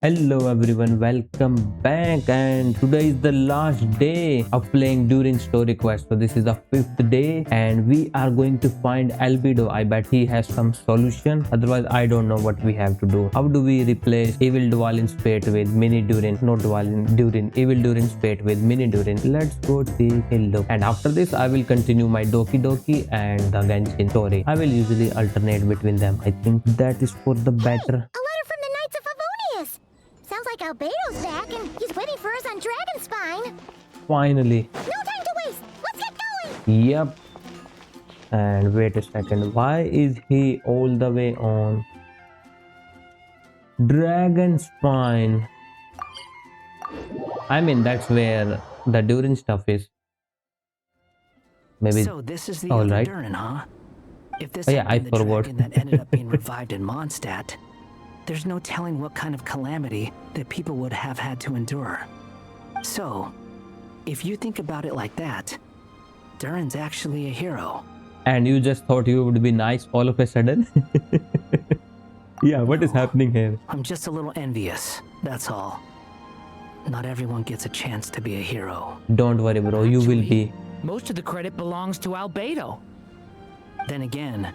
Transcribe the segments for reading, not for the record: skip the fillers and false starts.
Hello everyone, welcome back, and today is the last day of playing Durin story quest. So this is the 5th day and we are going to find Albedo. I bet he has some solution, otherwise I don't know what we have to do. How do we replace evil Dwalin's fate with mini Durin? Not Durin, evil Durin's fate with mini Durin. Let's go take a look. And after this I will continue my Doki Doki and the Genshin story. I will usually alternate between them. I think that is for the better. A letter from the Knights of Favonius! Sounds like Albedo's back and he's waiting for us on Dragonspine. Finally. No time to waste! Let's get going! Yep. And wait a second, why is he all the way on Dragon Spine? I mean, that's where the Durin stuff is. Maybe. So this is the all other right. Durin, huh? If this Oh, yeah, had I been the forgot. dragon that ended up being revived in Mondstadt, there's no telling what kind of calamity that people would have had to endure. So, if you think about it like that, Durin's actually a hero. And you just thought you would be nice all of a sudden? Yeah, what is No. happening here? I'm just a little envious, that's all. Not everyone gets a chance to be a hero. Don't worry, bro, you will Actually, be. most of the credit belongs to Albedo. Then again,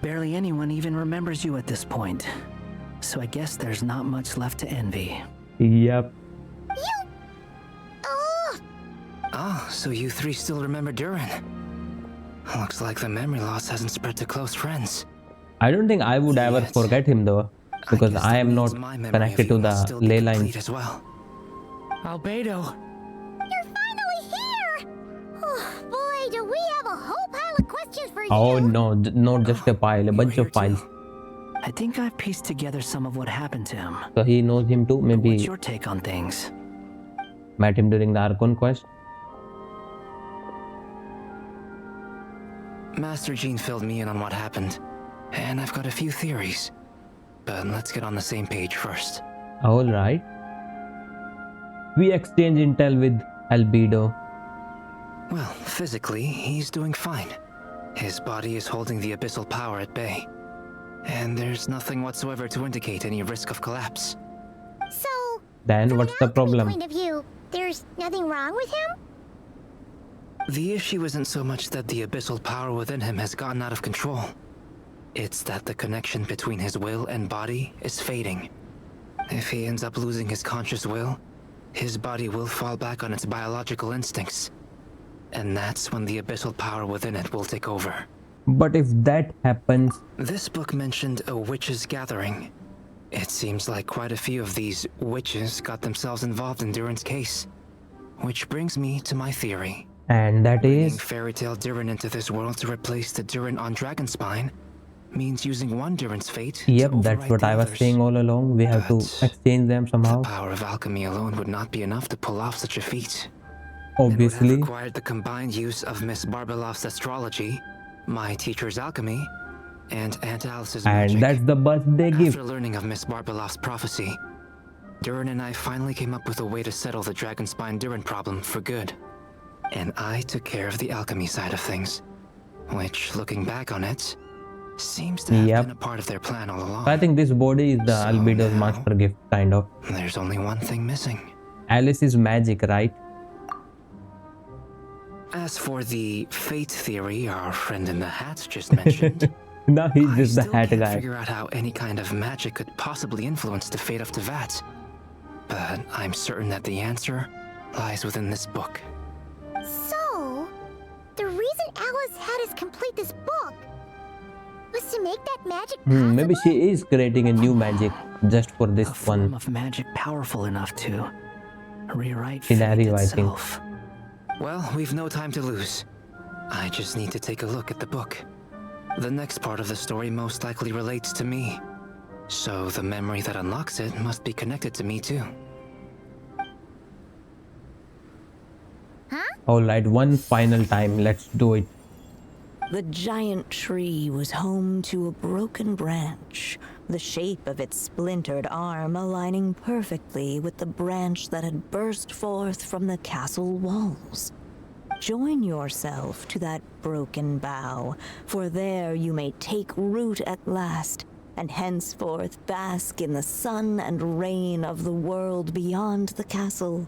barely anyone even remembers you at this point. So I guess there's not much left to envy. Yep. You... Oh... Oh, so you three still remember Durin? Looks like the memory loss hasn't spread to close friends. I don't think I would ever Yes. forget him though, because guess I that am means not my memory connected of to you must the still be ley complete lines. as well. Albedo, You're finally here! Oh, boy, do we have a whole pile of questions for you! Oh no, not just a pile, a You bunch were of here piles. too. I think I've pieced together some of what happened to him. So he knows him too, What's maybe your take on things? met him during the Archon quest. Master Jean filled me in on what happened, and I've got a few theories. But let's get on the same page first. Alright. We exchange intel with Albedo. Well, physically, he's doing fine. His body is holding the abyssal power at bay. And there's nothing whatsoever to indicate any risk of collapse. So... Then from what's an the alchemy problem? point of view, there's nothing wrong with him? The issue isn't so much that the abyssal power within him has gotten out of control. It's that the connection between his will and body is fading. If he ends up losing his conscious will, his body will fall back on its biological instincts. And that's when the abyssal power within it will take over. But if that happens, This book mentioned a witches' gathering. It seems like quite a few of these witches got themselves involved in Durin's case. Which brings me to my theory. and that Bringing is fairy tale Durin into this world to replace the Durin on Dragonspine means using one Durin's fate yep, to that's overwrite what the I was others. saying all along. We have to But exchange them The somehow. power of alchemy alone would not be enough to pull off such a feat. It would Obviously. have required the combined use of Miss Barbeloff's astrology, my teacher's alchemy, and Aunt Alice's magic. And that's the birthday gift. After learning of Miss Barbeloff's prophecy, Durin and I finally came up with a way to settle the Dragonspine Durin problem for good. And I took care of the alchemy side of things, which, looking back on it, seems to have Yep. been a part of their plan all along. I think this body is the So Albedo's now- master gift, kind of. There's only one thing missing. Alice's magic, right? As for the fate theory our friend in the hat just mentioned, Now he's I just the still hat can't guy. figure out how any kind of magic could possibly influence the fate of Tevat. But I'm certain that the answer lies within this book. So... the reason Alice had us complete this book was to make that magic possible? Maybe she is creating a new magic just for this A form one. of magic powerful enough to rewrite Scenario, fate I think. itself. Well, we've no time to lose. I just need to take a look at the book. The next part of the story most likely relates to me. So the memory that unlocks it must be connected to me too. Alright, one final time, let's do it. The giant tree was home to a broken branch, the shape of its splintered arm aligning perfectly with the branch that had burst forth from the castle walls. Join yourself to that broken bough, for there you may take root at last and henceforth bask in the sun and rain of the world beyond the castle.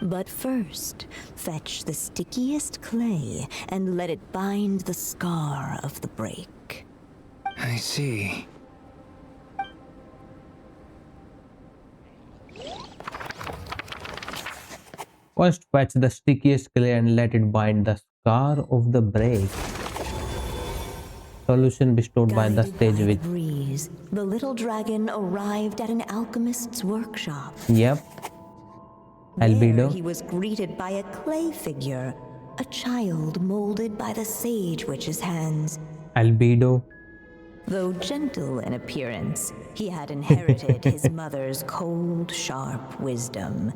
But first, fetch the stickiest clay and let it bind the scar of the break. I see. First, fetch the stickiest clay and let it bind the scar of the break. Solution bestowed by the Guided stage by witch. the breeze, the little dragon arrived at an alchemist's workshop. Yep. There Albedo. he was greeted by a clay figure, a child molded by the sage witch's hands. Albedo. Though gentle in appearance, he had inherited his mother's cold, sharp wisdom.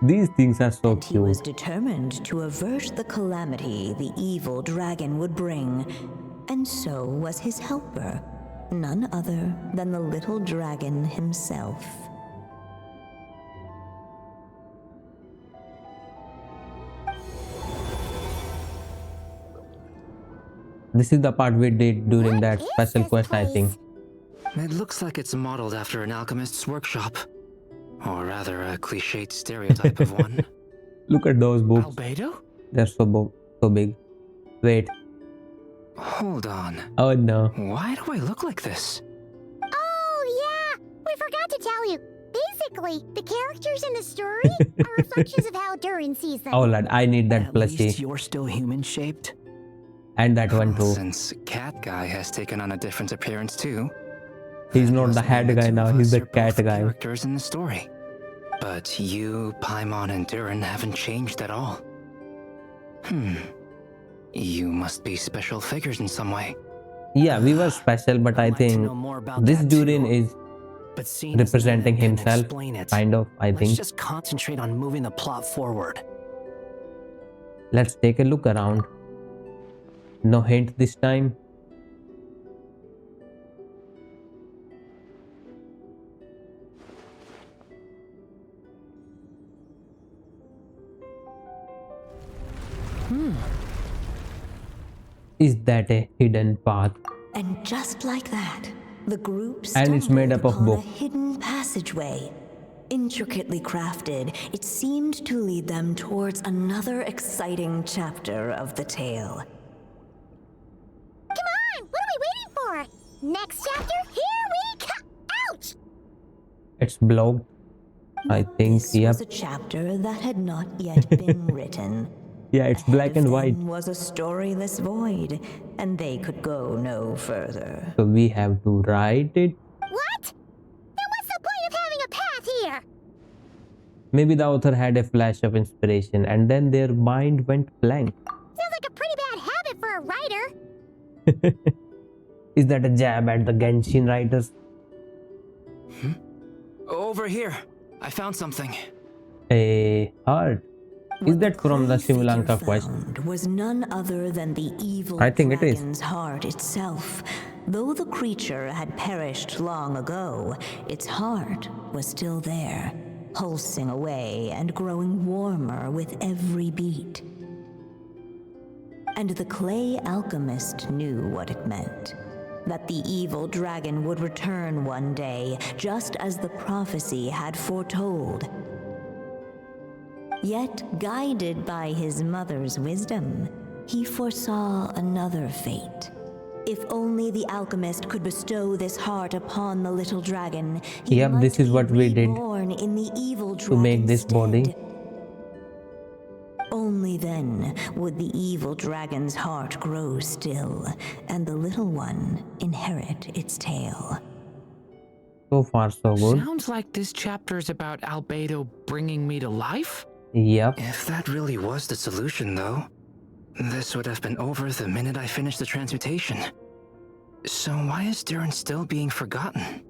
These things are so And he was cute. determined to avert the calamity the evil dragon would bring. And so was his helper, none other than the little dragon himself. This is the part we did during What that is special this quest, I think. place? It looks like it's modeled after an alchemist's workshop. Or rather, a cliched stereotype of one. Look at those books. Albedo? They're so big. Wait. Hold on. Oh no. Why do I look like this? Oh, yeah! We forgot to tell you. Basically, the characters in the story are reflections of how Durin sees them. Oh lad, I need that At least plushie. you're still human-shaped. And that one too. Since Cat Guy has taken on a different appearance too. He's that not must the mean head the guy two now, of he's us the are cat both guy. characters in the story. But you, Paimon, and Durin haven't changed at all. You must be special figures in some way. Yeah, we were special, but I I'd like to think know more about this that Durin too. is But seeing as the representing internet couldn't himself, explain it, kind of, I let's think. just concentrate on moving the plot forward. Let's take a look around. No hint this time. Is that a hidden path? And just like that, the group And it's made up of stumbled book. upon a hidden passageway. Intricately crafted, it seemed to lead them towards another exciting chapter of the tale. Come on! What are we waiting for? Next chapter, here we come! Ouch! It's blocked. I think, This yep. was a chapter that had not yet been written. Yeah, it's Ahead black of and white. them was a storyless void, and they could go no further. So we have to write it. What? Then what's the point of having a path here? Maybe the author had a flash of inspiration and then their mind went blank. Sounds like a pretty bad habit for a writer. Is that a jab at the Genshin writers? Over here. I found something. A heart. Is What that from the clay figure Simulanka quest? found was none other than the evil I think it is. dragon's heart itself. Though the creature had perished long ago, its heart was still there, pulsing away and growing warmer with every beat. And the clay alchemist knew what it meant. That the evil dragon would return one day, just as the prophecy had foretold. Yet, guided by his mother's wisdom, he foresaw another fate. If only the alchemist could bestow this heart upon the little dragon, he Yep, might this is be what we did reborn in the evil to make this body. stead. Only then would the evil dragon's heart grow still, and the little one inherit its tale. So far, so good. Sounds like this chapter's about Albedo bringing me to life? Yep. If that really was the solution, though, this would have been over the minute I finished the transmutation. So why is Durin still being forgotten?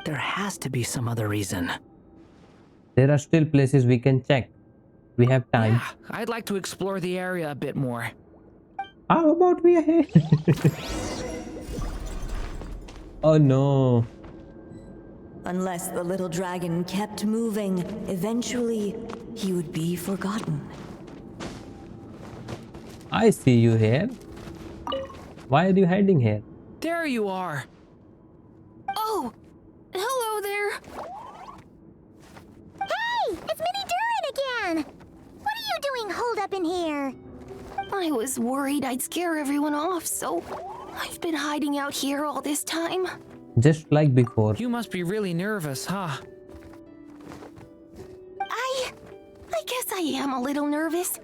There has to be some other reason. There are still places we can check. We have time. Yeah, I'd like to explore the area a bit more. How about we are here? Oh no. Unless the little dragon kept moving, eventually he would be forgotten. I see you here. Why are you hiding here? There you are. was worried I'd scare everyone off, so I've been hiding out here all this time. Just like before. You must be really nervous, huh? I guess I am a little nervous,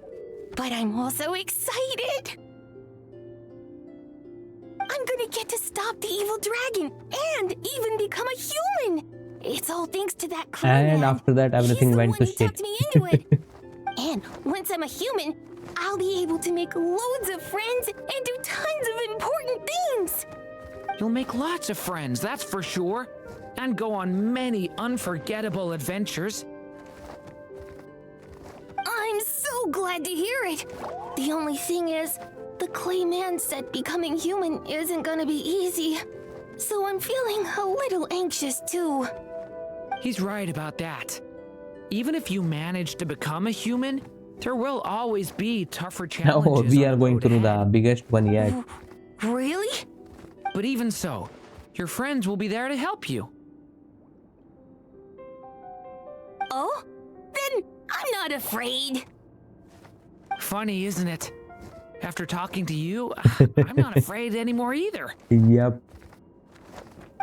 but I'm also excited. I'm gonna get to stop the evil dragon and even become a human. It's all thanks to that crew And man. after that, everything He's the went one to who shit. tucked me into it. And once I'm a human, I'll be able to make loads of friends and do tons of important things. You'll make lots of friends, that's for sure. And go on many unforgettable adventures. I'm so glad to hear it. The only thing is, the clay man said becoming human isn't gonna be easy. So I'm feeling a little anxious too. He's right about that. Even if you manage to become a human, there will always be tougher challenges. Oh, we on are the going road through the ahead. biggest one yet. Really? But even so, your friends will be there to help you. Oh? Then I'm not afraid. Funny, isn't it? After talking to you, I'm not afraid anymore either. Yep.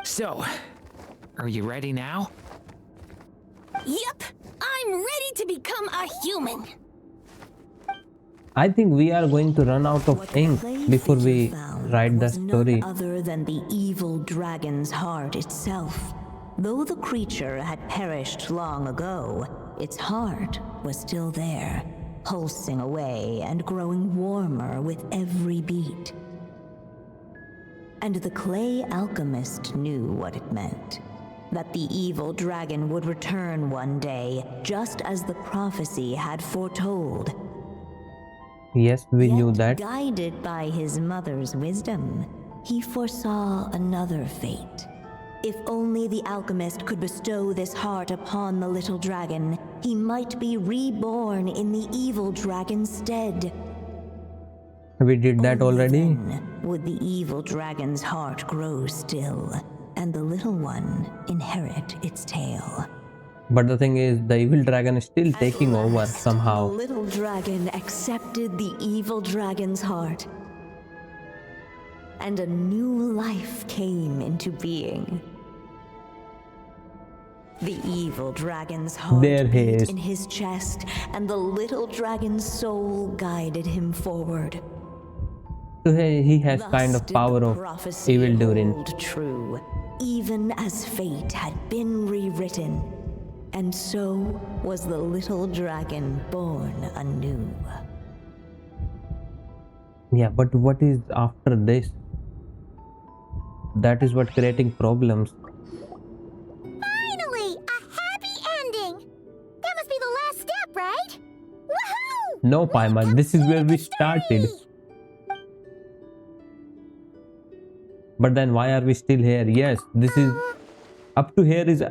So, are you ready now? Yep, I'm ready to become a human. I think we are going to run out What of the ink clay before figure we found write the was none story. other than the evil dragon's heart itself. Though the creature had perished long ago, its heart was still there, pulsing away and growing warmer with every beat. And the clay alchemist knew what it meant. That the evil dragon would return one day, just as the prophecy had foretold. Yes, we knew Yet, that. guided by his mother's wisdom, he foresaw another fate. If only the alchemist could bestow this heart upon the little dragon, he might be reborn in the evil dragon's stead. We did that Only already. then would the evil dragon's heart grow still, and the little one inherit its tale. But the thing is, the evil dragon is still taking over Last, somehow. The little dragon accepted the evil dragon's heart, and a new life came into being. The evil dragon's heart There he beat is. in his chest, and the little dragon's soul guided him forward. So he has Thus kind of did power the of prophecy evil Durin. hold true, even as fate had been rewritten. And so was the little dragon born anew. Yeah, but what is after this? That is what creating problems. Finally, a happy ending. That must be the last step, right? Woohoo! No, Paimon, this is where we started. But then why are we still here? Yes, this is up to here is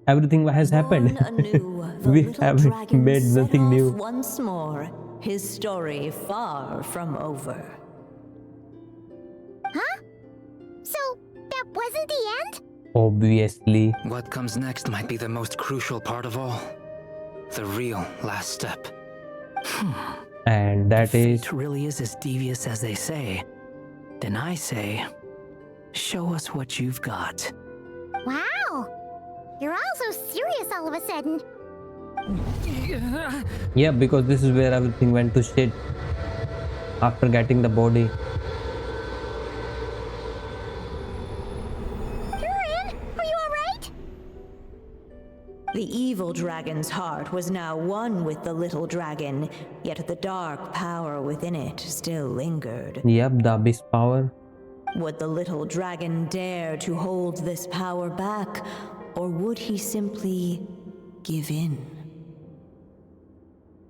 everything has happened. Born anew, the We little haven't dragon made set nothing off new. once more, his story far from over. Huh? So, that wasn't the end? Obviously. What comes next might be the most crucial part of all. The real last step. And that is Fate really is as devious as they say. Then I say, show us what you've got. Wow! You're all so serious all of a sudden. yeah, because this is where everything went to shit after getting the body. Durin, are you alright? The evil dragon's heart was now one with the little dragon, yet the dark power within it still lingered. Yep, the abyss power. Would the little dragon dare to hold this power back, or would he simply give in?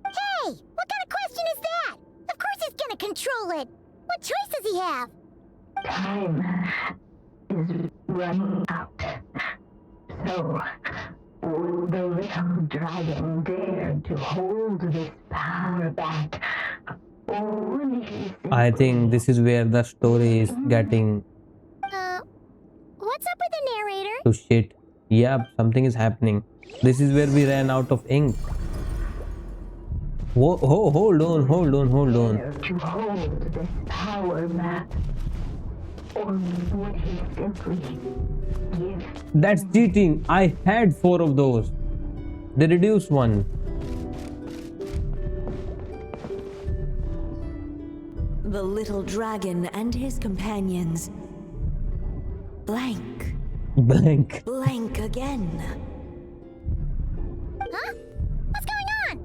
Hey, what kind of question is that? Of course he's gonna control it. What choice does he have? Time is running out. So, would the little dragon dare to hold this power back? Or would he I think this is where the story is getting What's up with the narrator? to shit. Yep, something is happening. This is where we ran out of ink. Whoa, hold on, hold on, hold on. Dare to hold this power map? Or would he simply give That's cheating. I had 4 of those. They reduced one. The little dragon and his companions. Blank. Blank. Blank again. Huh? What's going on?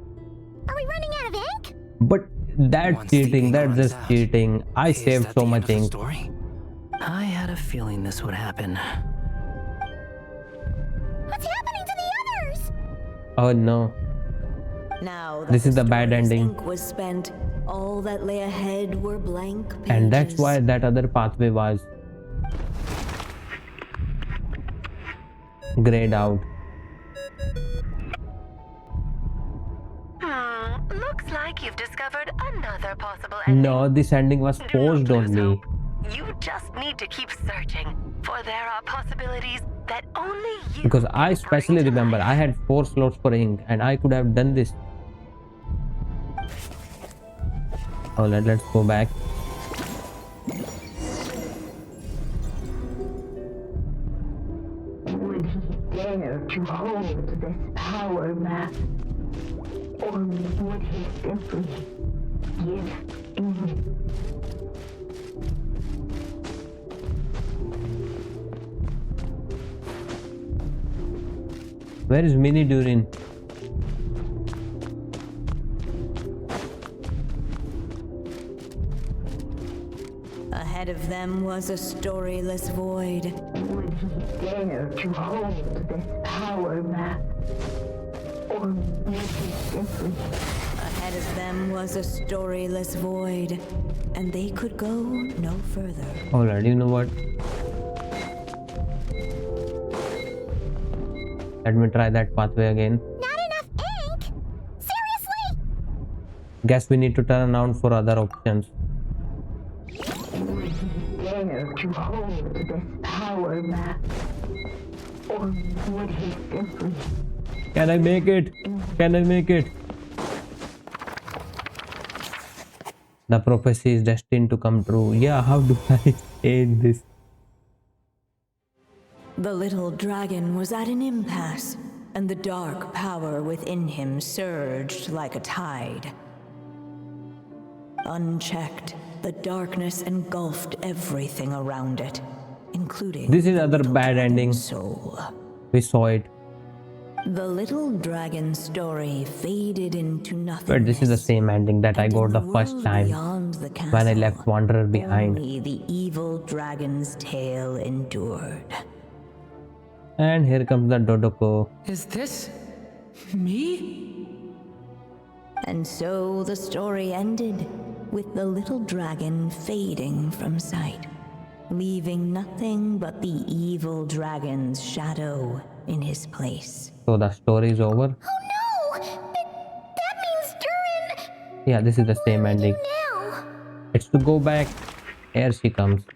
Are we running out of ink? But that's Once the cheating. ink That's runs just out, cheating. I is saved that so the end much of the ink. story? I had a feeling this would happen. What's happening to the others? Oh no. Now that This is the bad story's ending. ink was spent, all that lay ahead were blank pages. And that's why that other pathway was grayed out. Looks like you've discovered another possible No, this ending was forced on me. You just need to keep searching, for there are possibilities that only you Because I can bring specially to remember life. I had 4 slots for ink and I could have done this. Alright, let's go back. would he dare to hold this power map? Or would he simply give in? Where is Mini Durin? Ahead of them was a storyless void. Would he dare to hold this power map? Or would he simply Ahead of them was a storyless void, and they could go no further. Alright, you know what? Let me try that pathway again. Not enough ink? Seriously? Guess we need to turn around for other options. would he dare to hold this power map? Or would he simply Can I make it? Can I make it? The prophecy is destined to come true. Yeah, how do I end this? The little dragon was at an impasse, and the dark power within him surged like a tide. Unchecked, the darkness engulfed everything around it, including This is the other little bad dragon's ending. soul. We saw it. The little dragon story faded into nothingness. But this is the same ending that I and got in the first world time beyond the when I castle, left Wanderer behind. Only the evil dragon's tale endured. And here comes the Dodoko. Is this me? And so the story ended, with the little dragon fading from sight, leaving nothing but the evil dragon's shadow in his place. So the story is over. Oh no! That means Durin! Yeah, this is the same ending. Now! It's to go back. Here she comes.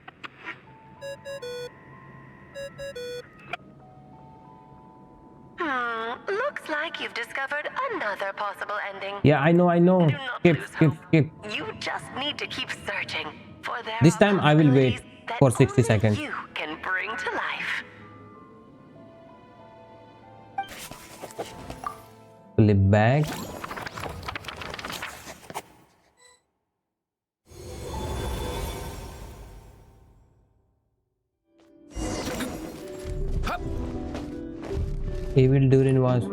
Looks like you've discovered another possible ending. Yeah, I know. Do not Skip, lose skip, hope. skip. You just need to keep searching, for there This are time I will wait possibilities that for 60 only seconds. you can bring to life. Flip back. Evil Durin was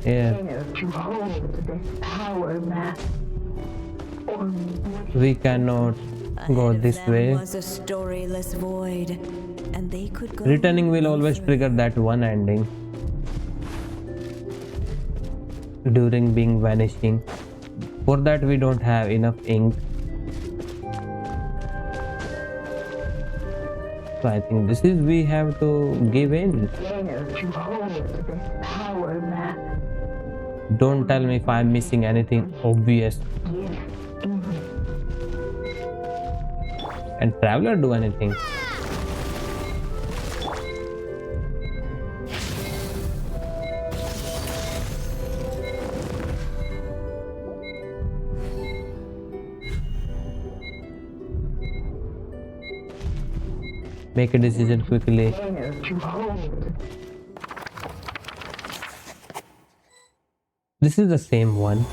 here. dare to hold this power map? Or would We cannot go Ahead of this them way. was a storyless void, and they could go Returning will no always further. trigger that one ending. During being vanishing. For that we don't have enough ink. So I think this is we have to give in. dare to hold this power map? Don't tell me if I'm missing anything obvious. Give in. Can Traveler do anything? Make a decision quickly. Dare to hold. This is the same one.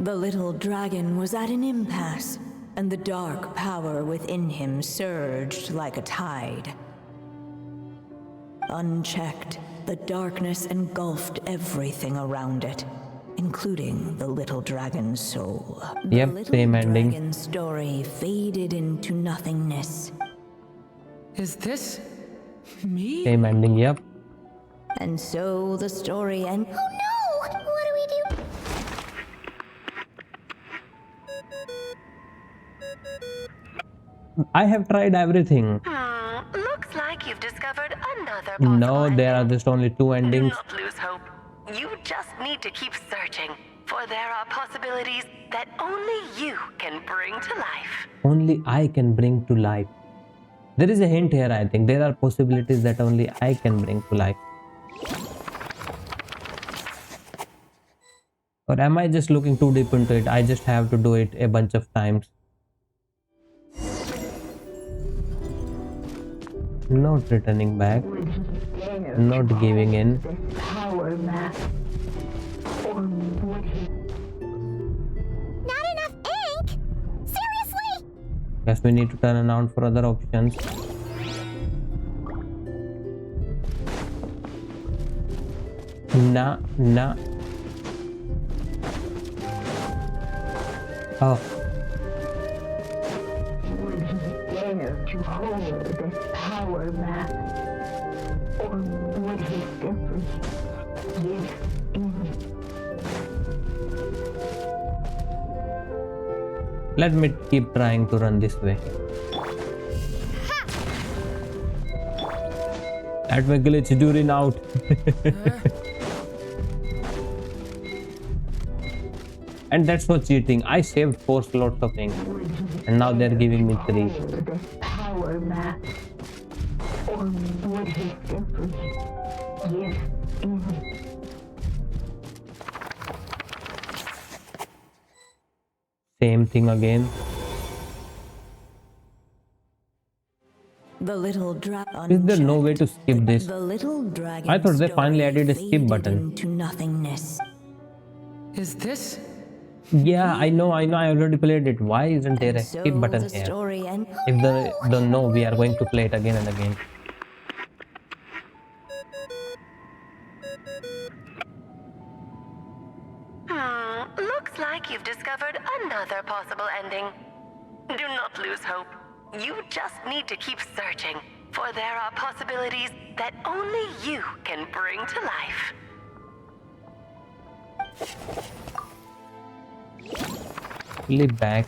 The little dragon was at an impasse, and the dark power within him surged like a tide. Unchecked, the darkness engulfed everything around it, including the little dragon's soul. The Yep, little same ending. dragon's story faded into nothingness, Is this me? Same ending, yep. and so the story ended. Oh no! What do we do? I have tried everything. Looks like you've discovered another No, possible there are ending. just only two Do endings. not lose hope. You just need to keep searching, for there are possibilities that only you can bring to life. Only I can bring to life. There is a hint here, I think. There are possibilities that only I can bring to life. Or am I just looking too deep into it? I just have to do it a bunch of times. Not returning back. Would he dare Not to giving hold in. this power map? Or would he? Not enough ink? Seriously? Guess we need to turn around for other options. Nah. Oh, Would he dare to hold this power map? Or would he simply give in? let me keep trying to run this way. Let me glitch Durin out. And that's not cheating. I saved 4 slots of ink. Would he And now they're giving me 3. hold this power map? Or would he simply give in? Same thing again. The little dragon. Is there no way to skip this? The little dragon. I thought they finally added a skip button. Into nothingness. Is this? Yeah, I know. I already played it. Why isn't there a So skip button the here? story and If they don't know, we are going to play it again and again. Looks like you've discovered another possible ending. Do not lose hope. You just need to keep searching, for there are possibilities that only you can bring to life. Fully back.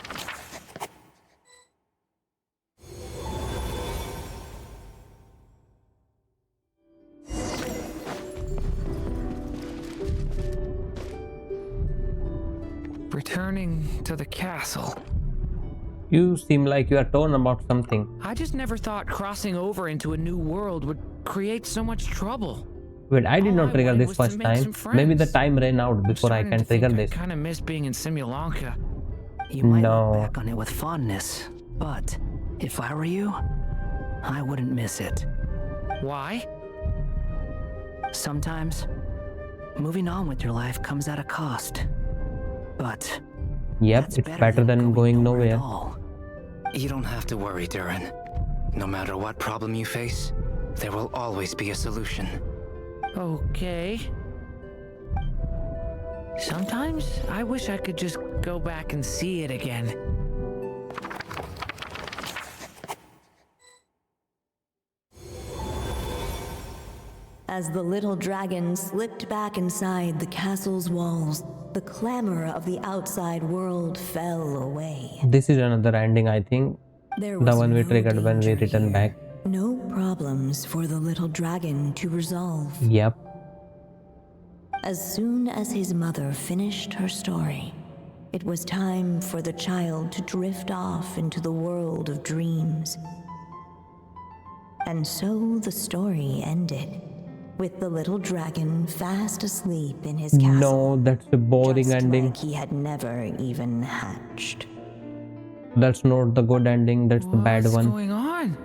Returning to the castle. You seem like you are torn about something. I just never thought crossing over into a new world would create so much trouble. Wait, I did All not I trigger wanted this was to first make time. some Maybe the friends. time ran out before I can trigger this. I kind of miss being in Simulanka. You might No. look back on it with fondness, but if I were you, I wouldn't miss it. Why? Sometimes, moving on with your life comes at a cost. But Yep, that's it's better than going nowhere. at all. You don't have to worry, Durin. No matter what problem you face, there will always be a solution. Okay. Sometimes I wish I could just go back and see it again. As the little dragon slipped back inside the castle's walls, the clamor of the outside world fell away. This is another ending, I think. There The was one we no triggered when we danger return here. back. No problems for the little dragon to resolve. Yep. As soon as his mother finished her story, it was time for the child to drift off into the world of dreams. And so the story ended, with the little dragon fast asleep in his castle. No, that's a boring just ending. like he had never even hatched. That's not the good ending. That's the bad What's one. going on?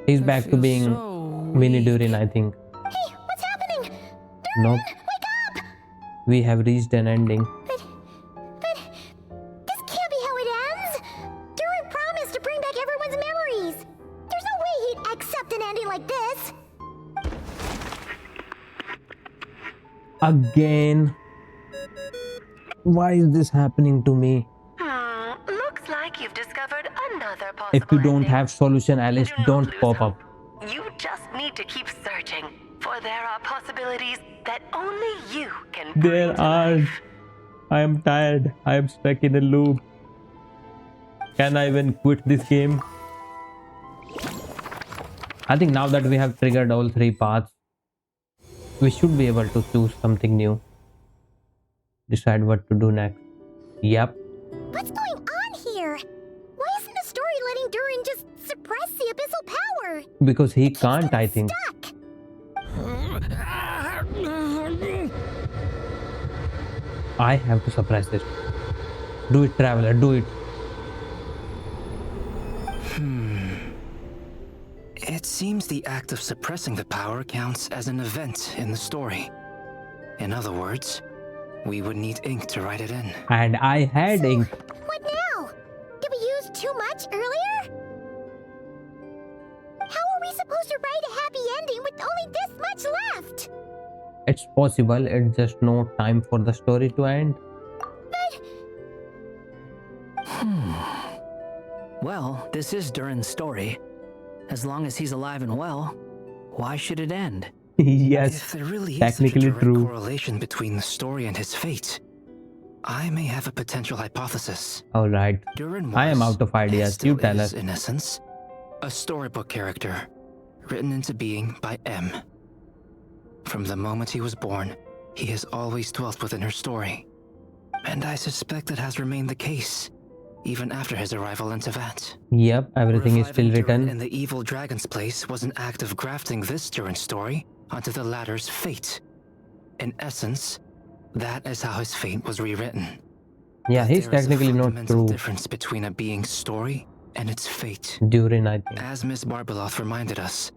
He's I back to feel being so mini weak. Durin, I think. Hey, what's happening? Nope. Wake up! We have reached an ending. But this can't be how it ends. Durin promised to bring back everyone's memories. There's no way he'd accept an ending like this. Again. Why is this happening to me? Looks like you've discovered another possible If you don't ending. have solution, Alice, Do not don't lose pop hope. up. You just need to keep searching, for there are possibilities that only you can bring There to are. life. I am tired. I am stuck in a loop. Can I even quit this game? I think now that we have triggered all 3 paths, we should be able to choose something new. Decide what to do next. Yep. What's going on here? Why isn't the story letting Durin just suppress the abyssal power? Because he Keeps can't, I getting think. Stuck. I have to suppress it. Do it, Traveler. Do it. It seems the act of suppressing the power counts as an event in the story. In other words, we would need ink to write it in. And I had ink. What now? Did we use too much earlier? How are we supposed to write a happy ending with only this much left? It's possible. It's just no time for the story to end. Well, this is Durin's story. As long as he's alive and well, why should it end? Yes. If there really is technically such a direct true. correlation between the story and his fate, I may have a potential hypothesis. All right. Durin was, I am out of and ideas. still You tell is, us. in essence, a storybook character, written into being by M. From the moment he was born, he has always dwelt within her story. And I suspect it has remained the case, even after his arrival in Tevat. Yep. Everything is still Reviving Durin written. in the evil dragon's place was an act of grafting this Durin story onto the latter's fate. In essence, that is how his fate was rewritten. Yeah, But he's there is a technically not fundamental true. difference between a being's story and its fate. Durin, I think. As Miss Barbeloth reminded us,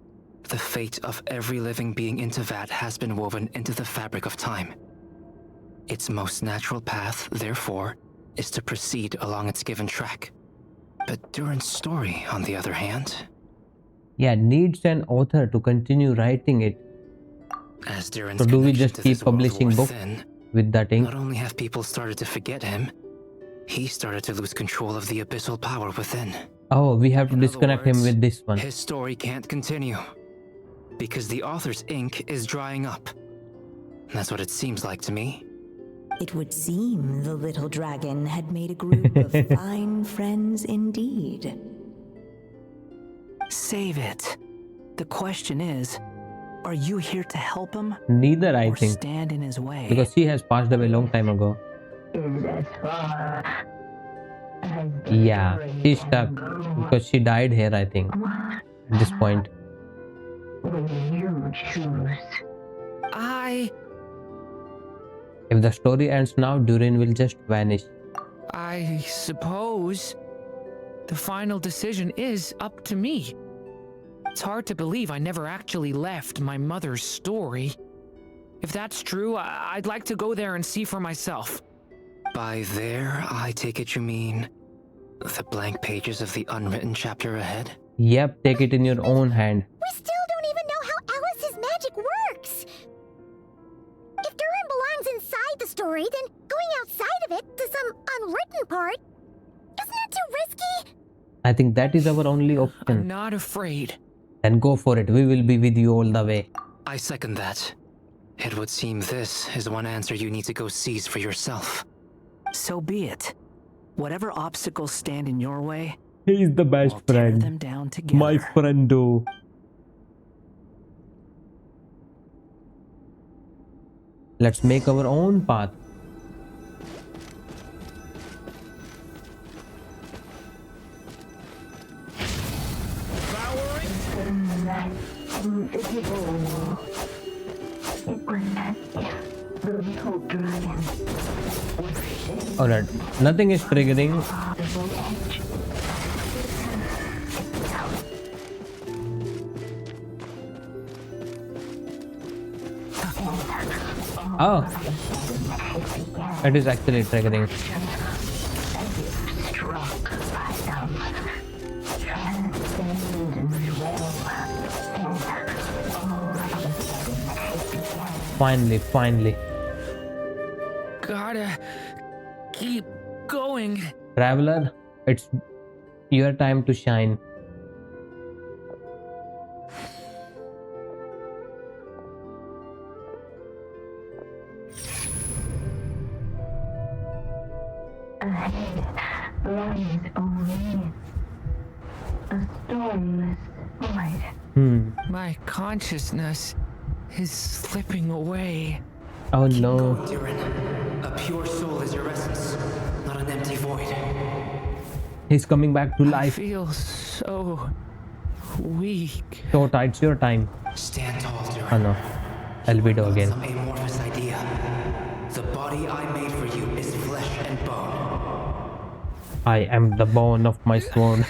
the fate of every living being in Tevat has been woven into the fabric of time. Its most natural path, therefore, is to proceed along its given track. But Durin's story, on the other hand, Yeah, needs an author to continue writing it. as Durin's So do we connection just to keep this world publishing wore books thin, with that ink? not only have people started to forget him, he started to lose control of the abyssal power within. Oh, we have to In other disconnect him words, with this one. His story can't continue, because the author's ink is drying up. That's what it seems like to me. It would seem the little dragon had made a group of fine friends indeed. Save it. The question is, are you here to help him Neither, I or think. stand in his way? Because she has passed away a long time ago. Is as far as the Yeah, dream she's can stuck. go. Because she died here, I think. At this point. Will you choose? If the story ends now, Durin will just vanish. I suppose the final decision is up to me. It's hard to believe I never actually left my mother's story. If that's true, I'd like to go there and see for myself. By there, I take it you mean the blank pages of the unwritten chapter ahead? Yep, take it in your own hand. We still don't even know how Alice's magic works. If Durin belongs inside the story, then going outside of it to some unwritten part, isn't that too risky? I think that is our only I'm option. not afraid. Then go for it. We will be with you all the way. I second that. It would seem this is one answer you need to go seize for yourself. So be it. Whatever obstacles stand in your way, He is the best we'll tear friend. them down together. My friendo. Let's make our own path. Invisible. It was as if the little dragon was shaped Alright, nothing is triggering. possible edge. Oh, it is actually triggering. Struck by some transcendent will, Finally. Gotta keep going. Traveler, it's your time to shine. ahead lies only a stormless void. My consciousness is slipping away. Oh no. Durin, a pure soul is your essence, not an empty void. He's coming back to I life. feel so weak. Shota, it's your time. Stand tall, Durin. Oh no. Albedo Not again. some amorphous idea. The body I made for you is flesh and bone. I am the bone of my sword.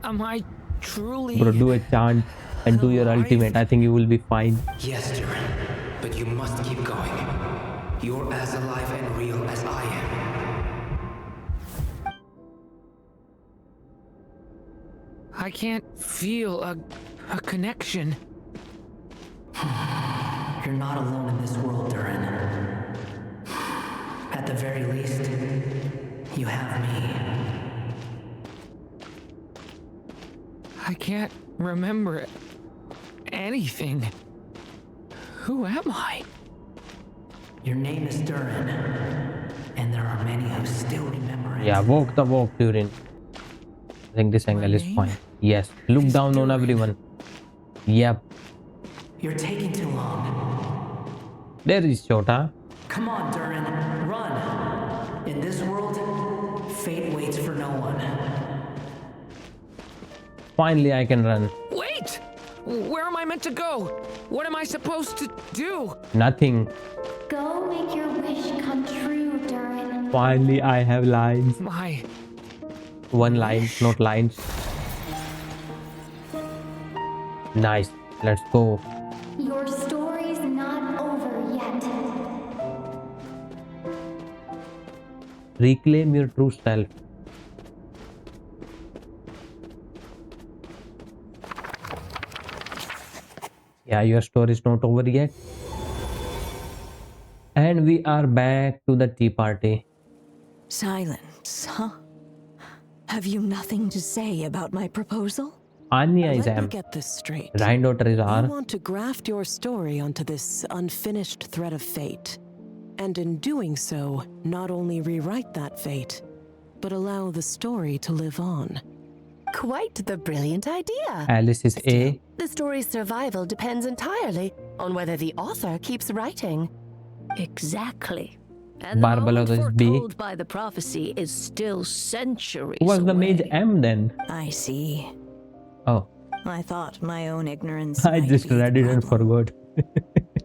Am I truly Bro, do a chant and do your alive? ultimate. I think you will be fine. Yes, Durin, but you must keep going. You're as alive and real as I am. I can't feel a connection. You're not alone in this world, Durin. At the very least, you have me. I can't remember anything. Who am I? Your name is Durin, and there are many who still remember it. Yeah, walk the walk, Durin. I think this angle is name fine. Yes, look is down on Durin. everyone. Yep, You're taking too long. there is Shota. Come on, Durin, run. In this world, fate waits for no one. Finally, I can run. Wait! Where am I meant to go? What am I supposed to do? Nothing. Go make your wish come true, Durin. Finally, I have lines. My One line, not lines. Nice. Let's go. Your story's not over yet. Reclaim your true self. Yeah, your story is not over yet. And we are back to the tea party. Silence, huh? Have you nothing to say about my proposal? Anya is Let me M. get this straight. Granddaughter is You R. want to graft your story onto this unfinished thread of fate. And in doing so, not only rewrite that fate, but allow the story to live on. Quite the brilliant idea. Alice is A. The story's survival depends entirely on whether the author keeps writing. Exactly. And the Barbaros moment is B. foretold by the prophecy is still centuries Who was the away. mage M then? I see. Oh, I thought my own ignorance I might just be the read it and problem. forgot.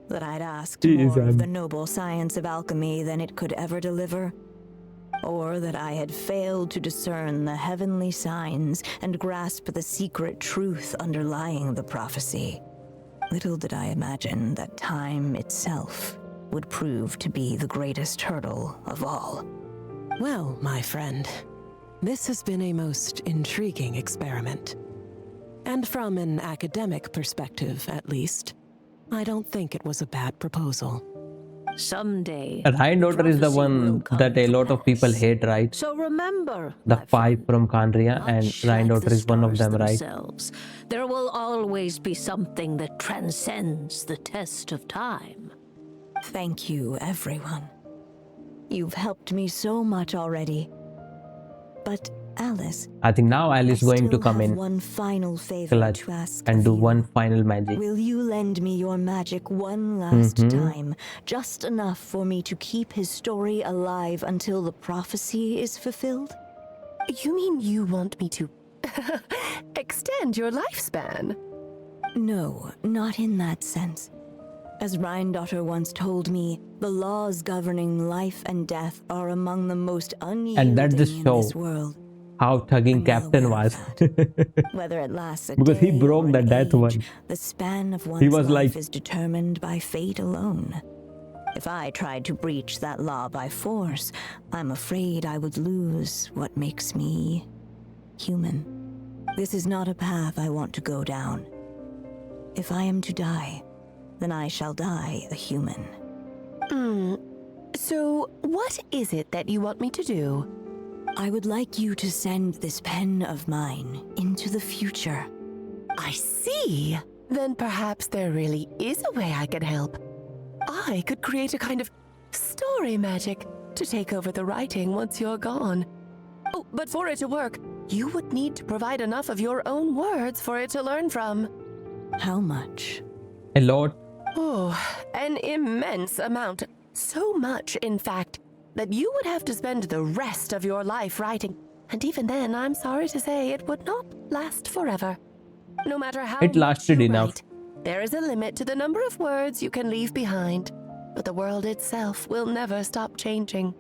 That I'd asked He is more of M. the noble science of alchemy than it could ever deliver, or that I had failed to discern the heavenly signs and grasp the secret truth underlying the prophecy. Little did I imagine that time itself would prove to be the greatest hurdle of all. Well, my friend, this has been a most intriguing experiment. And from an academic perspective, at least, I don't think it was a bad proposal. Someday. Granddaughter is the prophecy will one come that a to lot of people pass. hate, right? So remember, The my five friend, from Kandria, and much like granddaughter the is one of stars them, right? themselves, there will always be something that transcends the test of time. Thank you, everyone. You've helped me so much already. But Alice, I think now Alice is going to still come have in one final favor clutch to ask and of do you. one final magic. Will you lend me your magic one last Mhm. time, just enough for me to keep his story alive until the prophecy is fulfilled? You mean you want me to extend your lifespan? No, not in that sense. As Rhindaughter once told me, the laws governing life and death are among the most unyielding And that's the in show. this world. how thugging I'm well Captain aware was. of that. Whether it lasts a Because he day broke or the an death age, one. the span of He one's was life like, is determined by fate alone. If I tried to breach that law by force, I'm afraid I would lose what makes me human. This is not a path I want to go down. If I am to die, then I shall die a human. So, what is it that you want me to do? I would like you to send this pen of mine into the future. I see. Then perhaps there really is a way I can help. I could create a kind of story magic to take over the writing once you're gone. Oh, but for it to work, you would need to provide enough of your own words for it to learn from. How much? a lot. Oh, an immense amount. So much, in fact, that you would have to spend the rest of your life writing. And even then, I'm sorry to say, it would not last forever. No matter how It lasted much you enough. write, there is a limit to the number of words you can leave behind. But the world itself will never stop changing.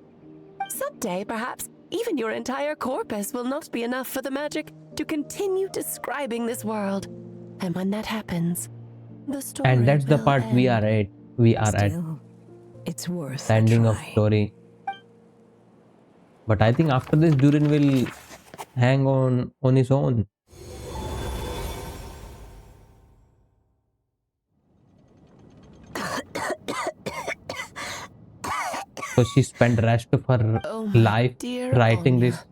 Someday, perhaps, even your entire corpus will not be enough for the magic to continue describing this world. And when that happens, the story And that's the will part we end. are at. We are at Still, it's worth the a ending of try. story. But I think after this, Durin will hang on his own. So she spent rest of her Oh, my life dear writing Anya. this.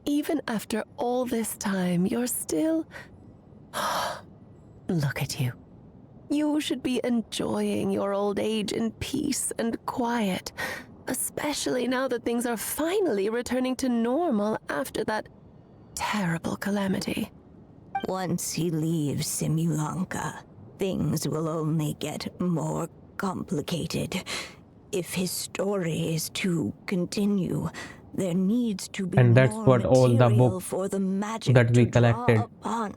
Even after all this time, you're still... Look at you. You should be enjoying your old age in peace and quiet, especially now that things are finally returning to normal after that terrible calamity. Once he leaves Simulanka, things will only get more complicated. If his story is to continue, there needs to be And that's more what all the material books for the magic that we to draw collected. upon.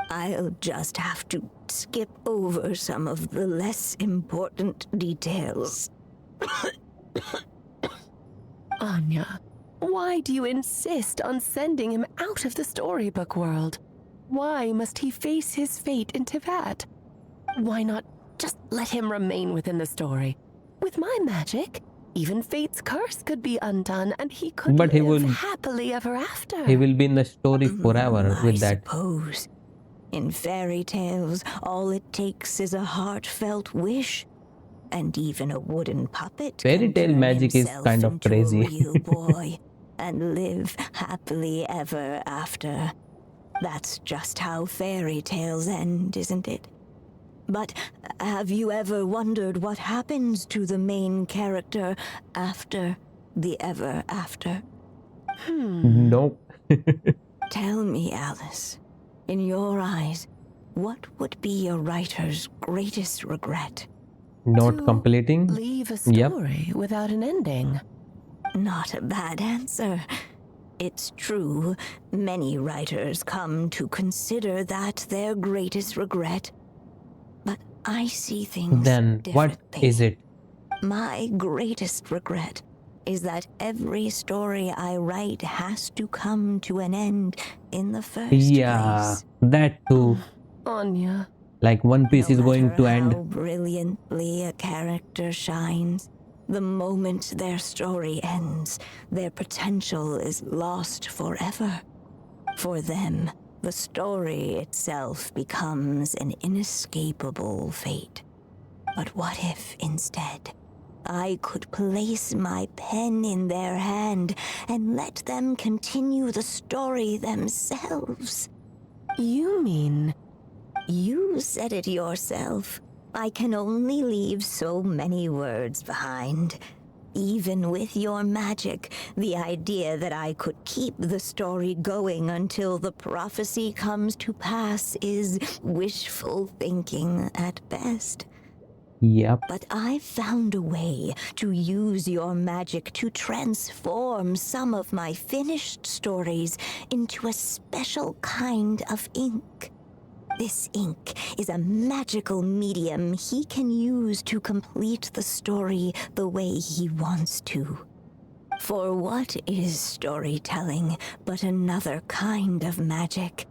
I'll just have to skip over some of the less important details. Anya, why do you insist on sending him out of the storybook world? Why must he face his fate in Tibet? Why not just let him remain within the story? With my magic, even fate's curse could be undone and he could But he live will- happily ever after. He will be in the story forever I with that. suppose. In fairy tales, all it takes is a heartfelt wish. And even a wooden puppet Fairy can tale turn magic is himself kind of into crazy. a real boy and live happily ever after. That's just how fairy tales end, isn't it? But have you ever wondered what happens to the main character after the ever after? Nope. Tell me, Alice, in your eyes, what would be a writer's greatest regret? Not To completing. Leave a Yep. story without an ending. Not a bad answer. It's true, many writers come to consider that their greatest regret. But I see things Then what differently. is it? My greatest regret is that every story I write has to come to an end in the first Yeah, place. that too. Anya. Like One Piece is No going matter to how end. brilliantly a character shines, the moment their story ends, their potential is lost forever. For them, the story itself becomes an inescapable fate. But what if, instead, I could place my pen in their hand and let them continue the story themselves? You mean... You said it yourself. I can only leave so many words behind. Even with your magic, the idea that I could keep the story going until the prophecy comes to pass is wishful thinking at best. Yep. But I found a way to use your magic to transform some of my finished stories into a special kind of ink. This ink is a magical medium he can use to complete the story the way he wants to. For what is storytelling but another kind of magic?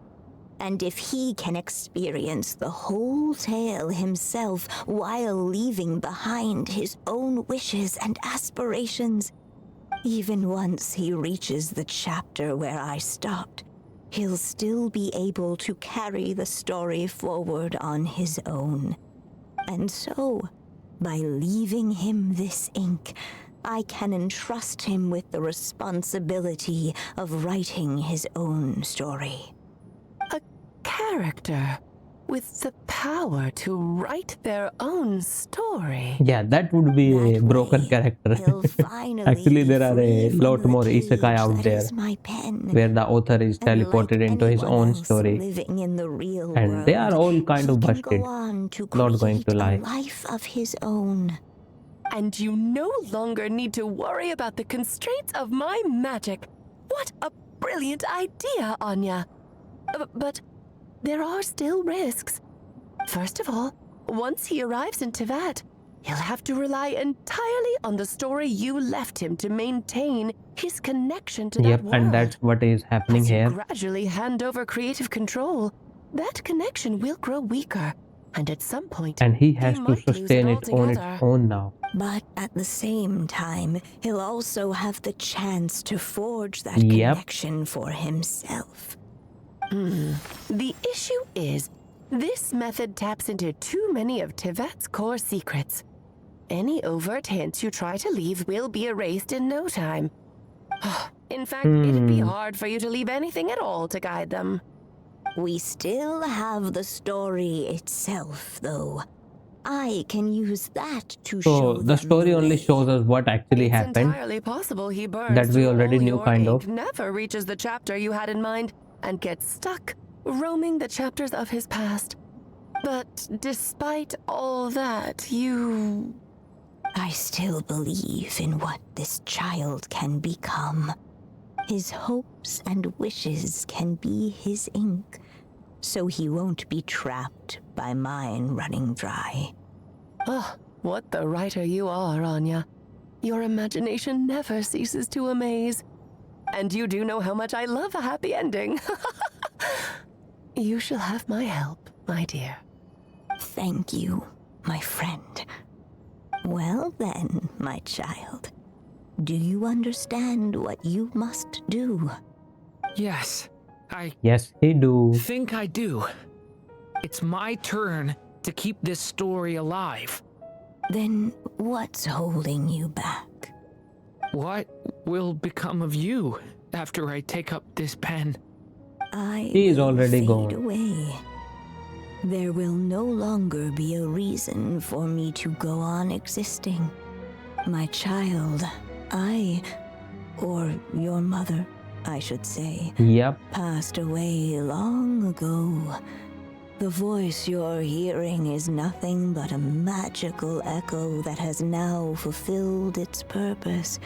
And if he can experience the whole tale himself while leaving behind his own wishes and aspirations, even once he reaches the chapter where I stopped, he'll still be able to carry the story forward on his own. And so, by leaving him this ink, I can entrust him with the responsibility of writing his own story. A character with the power to write their own story. Yeah, that would be a broken character. Actually, there are a lot more isekai out there where the author is teleported into his own story, and they are all kind of busted. Not going to lie. Life of his own. And you no longer need to worry about the constraints of my magic. What a brilliant idea, Anya. But there are still risks. First of all, once he arrives in Teyvat, he'll have to rely entirely on the story you left him to maintain his connection to that world. And that's what is happening As you here. gradually hand over creative control, that connection will grow weaker, and at some point, And he has to might lose sustain it on its altogether. own now. But at the same time, he'll also have the chance to forge that Yep. connection for himself. The issue is, this method taps into too many of Teyvat's core secrets. Any overt hints you try to leave will be erased in no time. In fact, it'd be hard for you to leave anything at all to guide them. We still have the story itself, though. I can use that to So show the them story the only way. shows us what actually It's happened. entirely possible he burns That we through already all knew, your kind ink, of. never reaches the chapter you had in mind, and gets stuck, roaming the chapters of his past. But despite all that, you... I still believe in what this child can become. His hopes and wishes can be his ink, so he won't be trapped by mine running dry. Oh, what the writer you are, Anya. Your imagination never ceases to amaze. And you do know how much I love a happy ending. You shall have my help, my dear. Thank you, my friend. Well then, my child, do you understand what you must do? Yes, I Yes, he do. think I do. It's my turn to keep this story alive. Then what's holding you back? What will become of you after I take up this pen? He is will already fade gone. away. There will no longer be a reason for me to go on existing. My child, or your mother, I should say, Yep. passed away long ago. The voice you're hearing is nothing but a magical echo that has now fulfilled its purpose.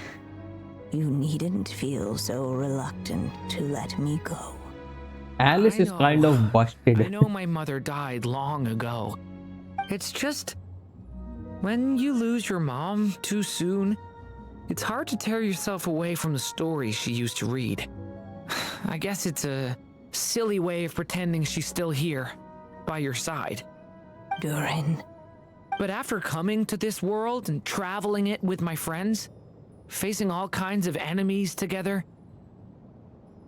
You needn't feel so reluctant to let me go. Alice I is kind know. of busted. I know my mother died long ago. It's just, when you lose your mom too soon, it's hard to tear yourself away from the stories she used to read. I guess it's a silly way of pretending she's still here, by your side. Durin, But after coming to this world and traveling it with my friends, facing all kinds of enemies together,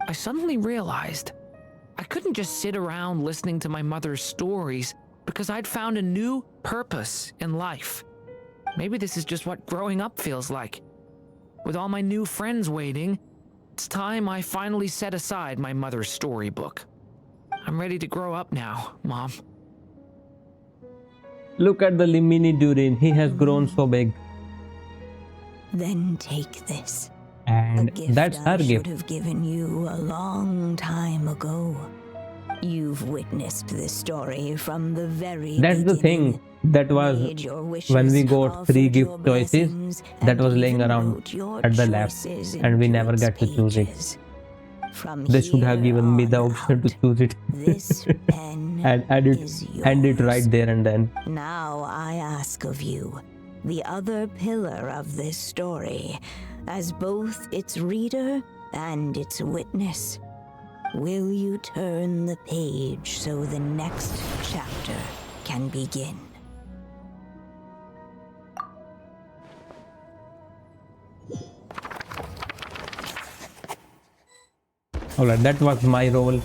I suddenly realized I couldn't just sit around listening to my mother's stories because I'd found a new purpose in life. Maybe this is just what growing up feels like. With all my new friends waiting, it's time I finally set aside my mother's storybook. I'm ready to grow up now, Mom. Look at the mini Durin. He has grown so big. then take this. A And gift that's I her should gift. have given you a long time ago. You've witnessed this story from the very That's the beginning. thing. That was Made your wishes, when we got offered 3 your gift choices blessings, that and was laying even around wrote your at the left, choices and we into never its get to choose it. pages. From They should have here given me the on option to out, choose it. This pen and is end it yours. right there and then. Now I ask of you, the other pillar of this story, as both its reader and its witness. Will you turn the page so the next chapter can begin? Alright, that was my role,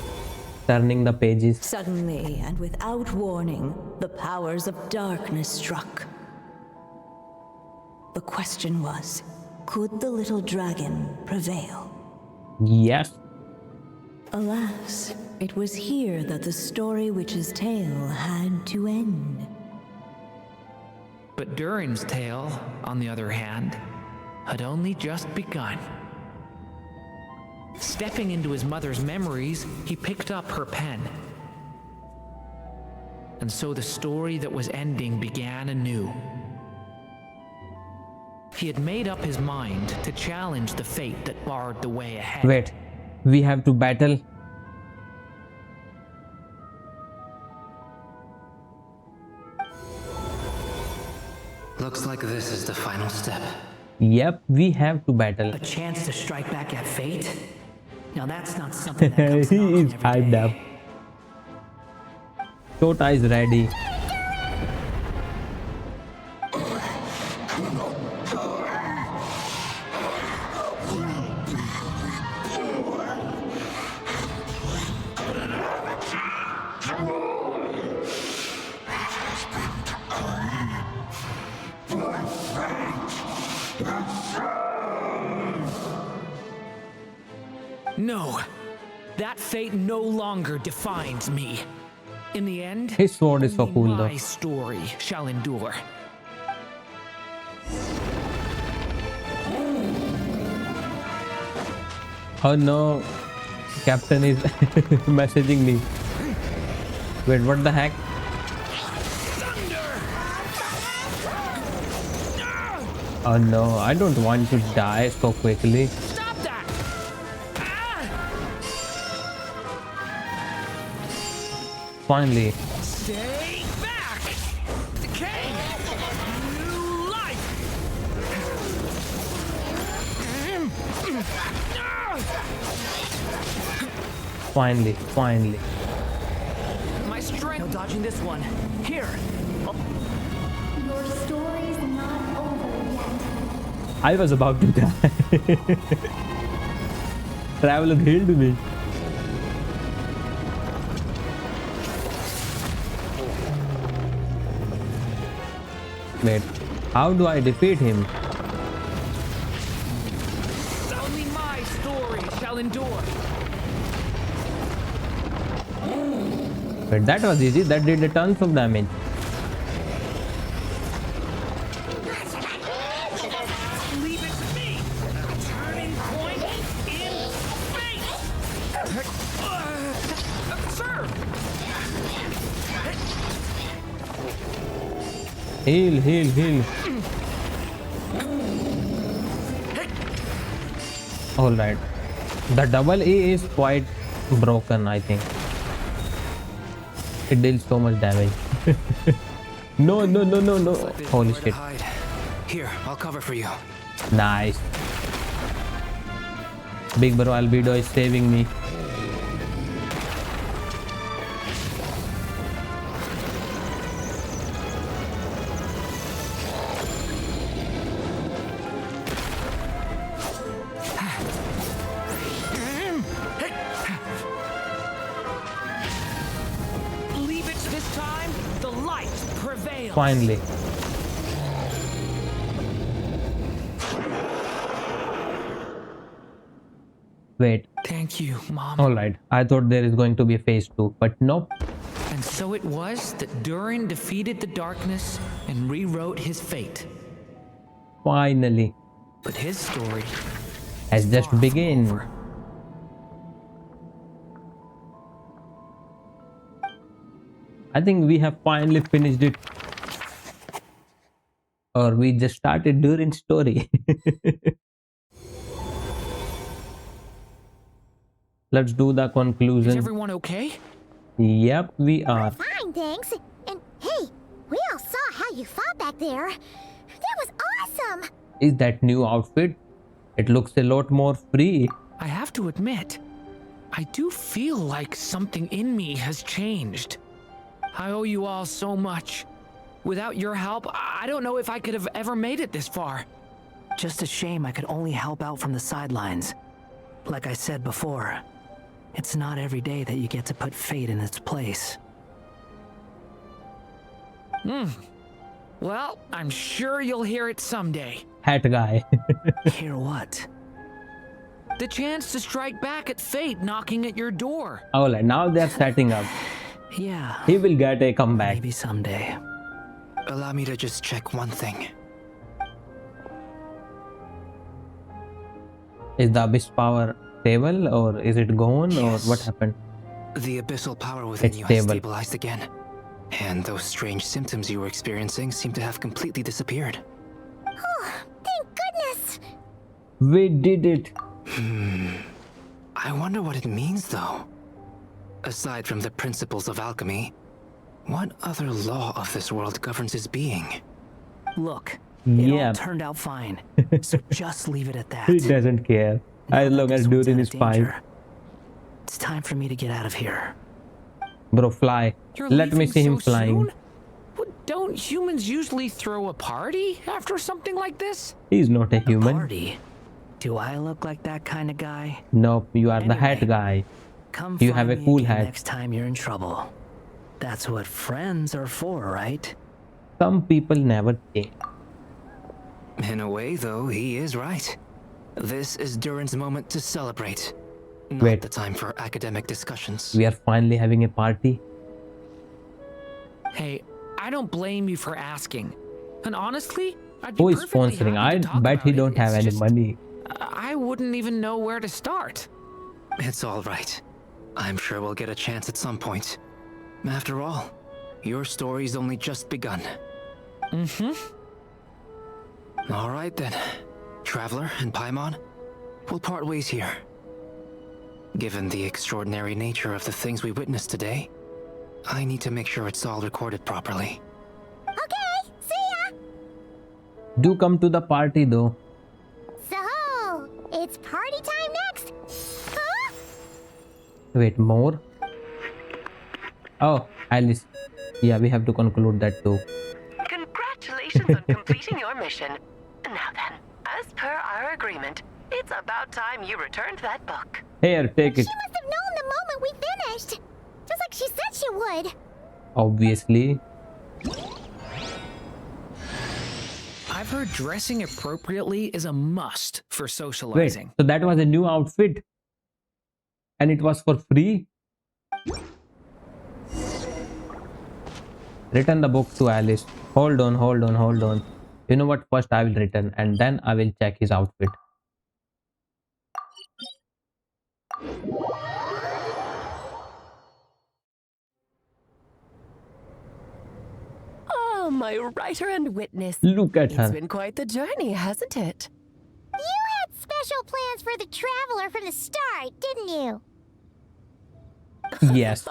turning the pages. Suddenly and without warning, the powers of darkness struck. The question was, could the little dragon prevail? Yes. Alas, it was here that the story witch's tale had to end. But Durin's tale, on the other hand, had only just begun. Stepping into his mother's memories, he picked up her pen. And so the story that was ending began anew. He had made up his mind to challenge the fate that barred the way ahead. Wait, we have to battle. Looks like this is the final step. Yep, we have to battle. A chance to strike back at fate? Now that's not something that comes He knocking is every hyped day. up. Shota is ready. No, that fate no longer defines me. In the end, His sword is so only cool though. my story shall endure. Oh no, Captain is messaging me. Wait, what the heck? Oh no, I don't want to die so quickly. Stop that! Finally. Stay back! Decay! New life! Finally. My strength. No dodging this one. Here. Your story's not over yet. I was about to die. Traveler healed me. Wait, how do I defeat him? Only my story shall endure. But that was easy. That did a tons of damage. Leave it to me. A turning point in fate. Sir. Heal. Alright. The double E is quite broken, I think. It deals so much damage. No. Holy shit. Hide. Here, I'll cover for you. Nice. Big bro Albedo is saving me. Leave it this time. The light prevails. Finally. Wait. Thank you, Mom. Alright. I thought there is going to be a phase 2, but nope. And so it was that Durin defeated the darkness and rewrote his fate. Finally. But his story Has just far from begun. over. I think we have finally finished it. Or we just started during story. Let's do the Is conclusion. everyone okay? Yep, we are. Fine, thanks. And hey, we all saw how you fought back there. That was awesome. Is that new outfit? It looks a lot more free. I have to admit, I do feel like something in me has changed. I owe you all so much. Without your help, I don't know if I could have ever made it this far. Just a shame I could only help out from the sidelines. Like I said before, it's not every day that you get to put fate in its place. Well, I'm sure you'll hear it someday. Hat guy. Hear what? The chance to strike back at fate knocking at your door. Alright, now they're setting up. Yeah. He will get a comeback. Maybe someday. Allow me to just check one thing. Is the abyss power stable or is it gone Yes. or what happened? The abyssal power within It's you has stable. stabilized again. And those strange symptoms you were experiencing seem to have completely disappeared. Oh, thank goodness! We did it. I wonder what it means, though. Aside from the principles of alchemy, what other law of this world governs his being? Look, it Yeah. all turned out fine. So just leave it at that. He doesn't care. Now As that long as this one's Durin out is of fine. danger, it's time for me to get out of here. Bro, fly. You're Let me leaving see him so flying. soon? Don't humans usually throw a party after something like this? He's not a human. Party? Do I look like that kind of guy? Nope, you are the hat Anyway. guy. Come You find have a me cool again hat. next time you're in trouble. That's what friends are for, right? Some people never change. In a way, though, he is right. This is Durin's moment to celebrate. Not Wait. the time for academic discussions. We are finally having a party. Hey, I don't blame you for asking. And honestly, I'd be Who is perfectly sponsoring? happy to I talk bet he about it. don't have It's any just, money. I wouldn't even know where to start. It's all right. I'm sure we'll get a chance at some point. After all, your story's only just begun. All right then. Traveler and Paimon, we'll part ways here. Given the extraordinary nature of the things we witnessed today, I need to make sure it's all recorded properly. Okay, see ya! Do come to the party though. So, it's party time next! Huh? Wait, more? Oh, Alice. Yeah, we have to conclude that too. Congratulations on completing your mission. Now then, as per our agreement, it's about time you returned that book. Here, take it. She must have known the moment we finished! Just like she said she would! Obviously. I've heard dressing appropriately is a must for Wait, socializing. so that was a new outfit? And it was for free? Return the book to Alice. Hold on, hold on, hold on. You know what? First I will return and then I will check his outfit. Oh, my writer and witness. Look at It's her. been quite the journey, hasn't it? You had special plans for the Traveler from the start, didn't you? Yes.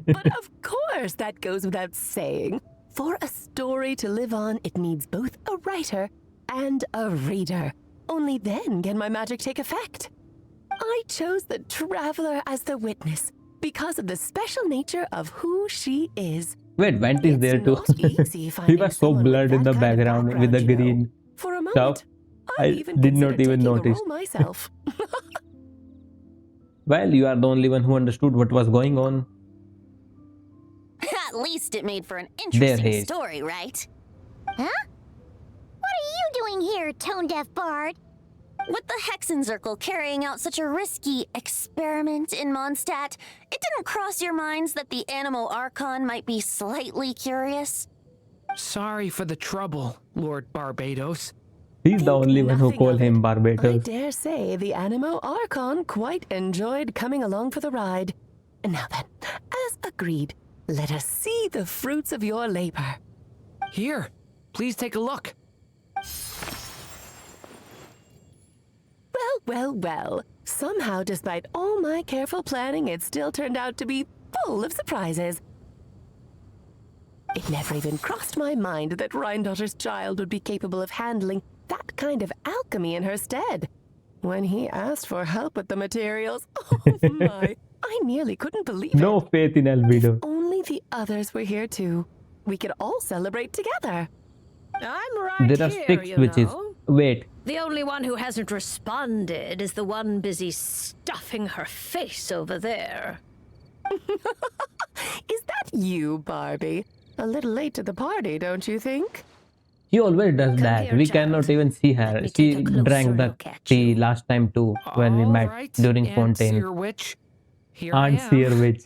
But of course, that goes without saying. For a story to live on, it needs both a writer and a reader. Only then can my magic take effect. I chose the Traveler as the witness because of the special nature of who she is. Wait, Vent is It's there too. not easy He finding was so someone with blurred in that the kind of background with the you know. green For a stuff. moment, I I even did not considered even taking a notice. role myself. Well, you are the only one who understood what was going on. At least it made for an There interesting he is. story, right? Huh? What are you doing here, tone-deaf bard? With the Hexenzirkel carrying out such a risky experiment in Mondstadt, it didn't cross your minds that the Animo Archon might be slightly curious? Sorry for the trouble, Lord Barbados. He's the Think only one who nothing called of him it. I Barbados. dare say the Animo Archon quite enjoyed coming along for the ride. Now then, as agreed, let us see the fruits of your labor. Here, please take a look. Well. Somehow, despite all my careful planning, it still turned out to be full of surprises. It never even crossed my mind that Rhindotter's child would be capable of handling that kind of alchemy in her stead. When he asked for help with the materials, oh my, I nearly couldn't believe it. No faith in Albedo. Only the others were here too. We could all celebrate together. I'm right There are here, 6 you witches. know. Wait, The only one who hasn't responded is the one busy stuffing her face over there. Is that you, Barbie? A little late to the party, don't you think? she always does Come that. here, We child. cannot even see her. Let me She take a closer drank the look at tea you. last time too when we All met right, during Aunt Fontaine. Seer Witch. Here Aunt I am. Seer Witch.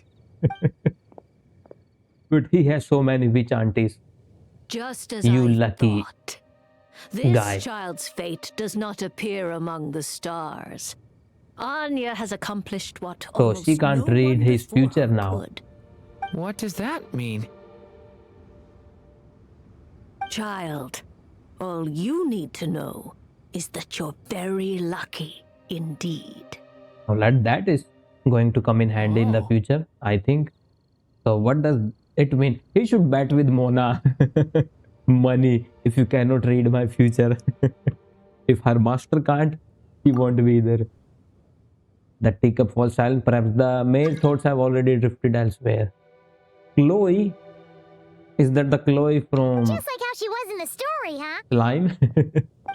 But he has so many witch aunties. Just as You I lucky thought. This guy. child's fate does not appear among the stars. Anya has accomplished what So almost she can't no read one his before future her now. could. What does that mean? Child, all you need to know is that you're very lucky indeed. Now that is going to come in handy in the Oh. future, I think. So what does it mean? He should bet with Mona. Money, if you cannot read my future. If her master can't, he won't be either. The teacup falls silent. Perhaps the male thoughts have already drifted elsewhere. Chloe? Is that the Chloe from Just like how she was in the story, huh? Slime?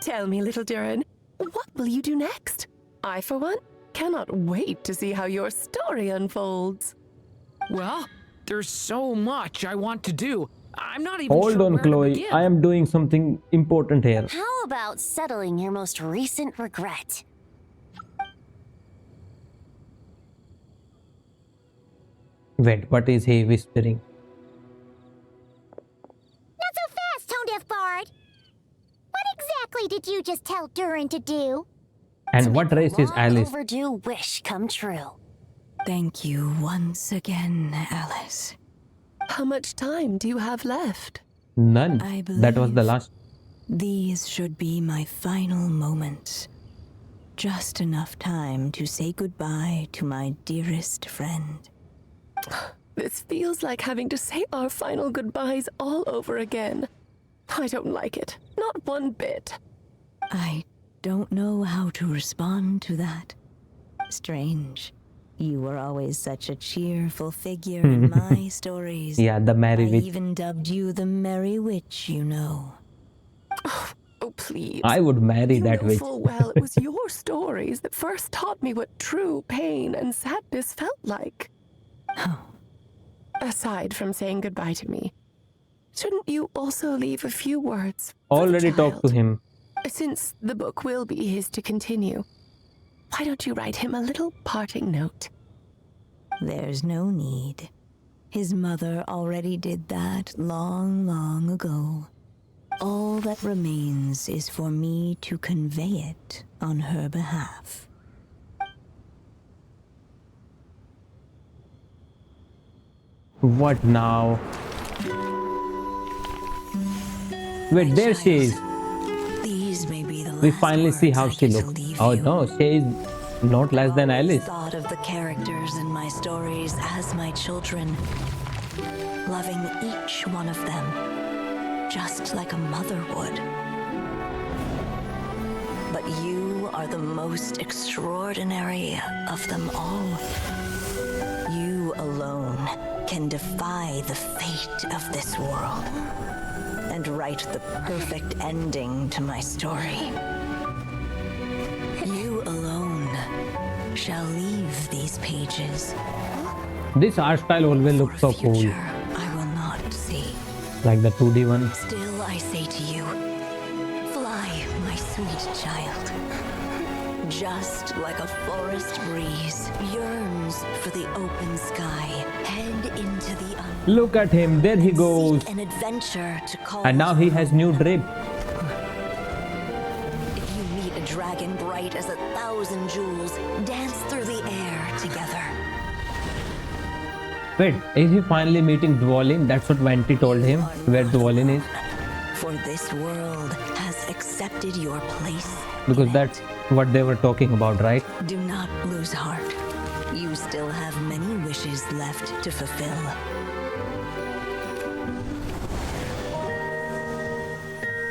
Tell me, little Durin, what will you do next? I, for one, cannot wait to see how your story unfolds. Well, there's so much I want to do. I'm not even Hold sure on, where to Chloe. begin. I am doing something important here. How about settling your most recent regret? Wait, what is he whispering? Not so fast, Tone Deaf Bard. What exactly did you just tell Durin to do? And what race is Long Alice? overdue wish come true. Thank you once again, Alice. How much time do you have left? None. I That was the believe last. These should be my final moments. Just enough time to say goodbye to my dearest friend. This feels like having to say our final goodbyes all over again. I don't like it. Not one bit. I don't know how to respond to that. Strange. You were always such a cheerful figure in my stories. Yeah, the Merry I Witch. even dubbed you the Merry Witch, you know. Oh, please. I would marry You that know witch. full well it was your stories that first taught me what true pain and sadness felt like. Aside from saying goodbye to me, shouldn't you also leave a few words for the Already talked to child? him. Since the book will be his to continue, why don't you write him a little parting note? There's no need. His mother already did that long, long ago. All that remains is for me to convey it on her behalf. What now? Wait, there she is. These may be the We last finally see words how I she get to looks. leave Oh you. no, she is not less than I've always Alice. thought of the characters in my stories as my children, loving each one of them, just like a mother would. But you are the most extraordinary of them all. You alone can defy the fate of this world and write the perfect ending to my story. You alone shall leave these pages. This art style always looks so cool. Future I will not see. Like the 2D one. Still I say to you, fly, my sweet child. Just like a forest breeze yearns for the open sky, head into the unknown. Look at him, there he goes. Seek an adventure to call. And now he has new drip. If you meet a dragon bright as 1,000 jewels, dance through the air together. Wait, is he finally meeting Dwalin? That's what Venti told him, where Dwalin is. For this world has accepted your place. Because that's what they were talking about, right? Do not lose heart. You still have many wishes left to fulfill.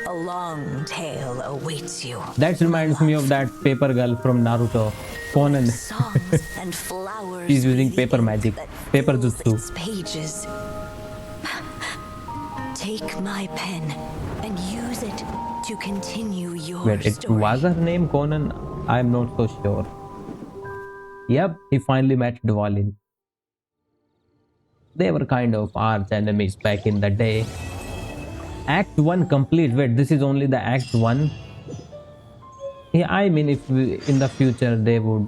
A long tale awaits you. That reminds me of that paper girl from Naruto, Conan. Songs and flowers. She's using be the paper ink magic, that paper fills jutsu. its pages. Take my pen and use it to continue your Wait, it story. was her name Conan? I'm not so sure. Yep, he finally met Dwalin. They were kind of arch enemies back in the day. Act 1 complete. Wait, this is only the Act 1? Yeah, I mean, if in the future they would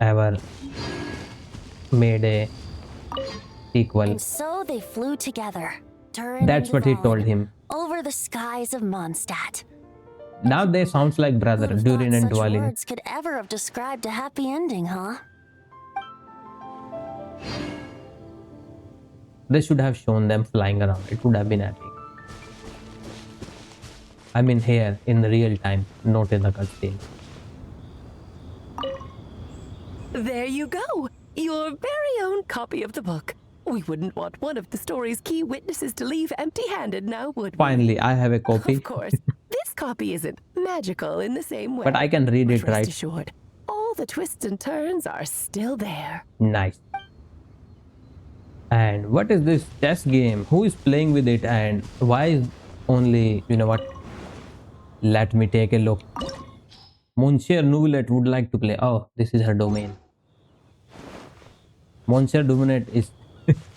ever made a sequel. And so they flew together. Durin That's and what he Dwalin, told him. over the skies of Mondstadt. Now they sounds like brother, Who'd have Durin thought and such Dwalin. words could ever have described a happy ending, huh? They should have shown them flying around. It would have been epic. I mean here, in the real time, not in the cutscene. There you go! Your very own copy of the book. We wouldn't want one of the story's key witnesses to leave empty-handed now, would we? Finally, I have a copy. Of course, this copy isn't magical in the same way. But I can read But it, right? rest assured, all the twists and turns are still there. Nice. And what is this chess game? Who is playing with it and why is only, you know what? Let me take a look. Monsieur Nouvelet would like to play. Oh, this is her domain. Monsieur Nouvelet is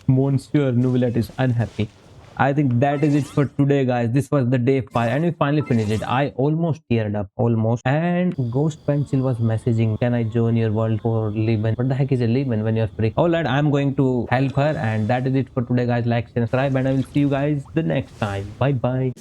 Monsieur Nouvelet is unhappy. I think that is it for today, guys. This was the day 5 and we finally finished it. I almost teared up, almost. And Ghost Pencil was messaging, can I join your world for Liban? What the heck is a Liban when you're free? Alright, I'm going to help her, and that is it for today, guys. Like, subscribe, and I will see you guys the next time. Bye bye.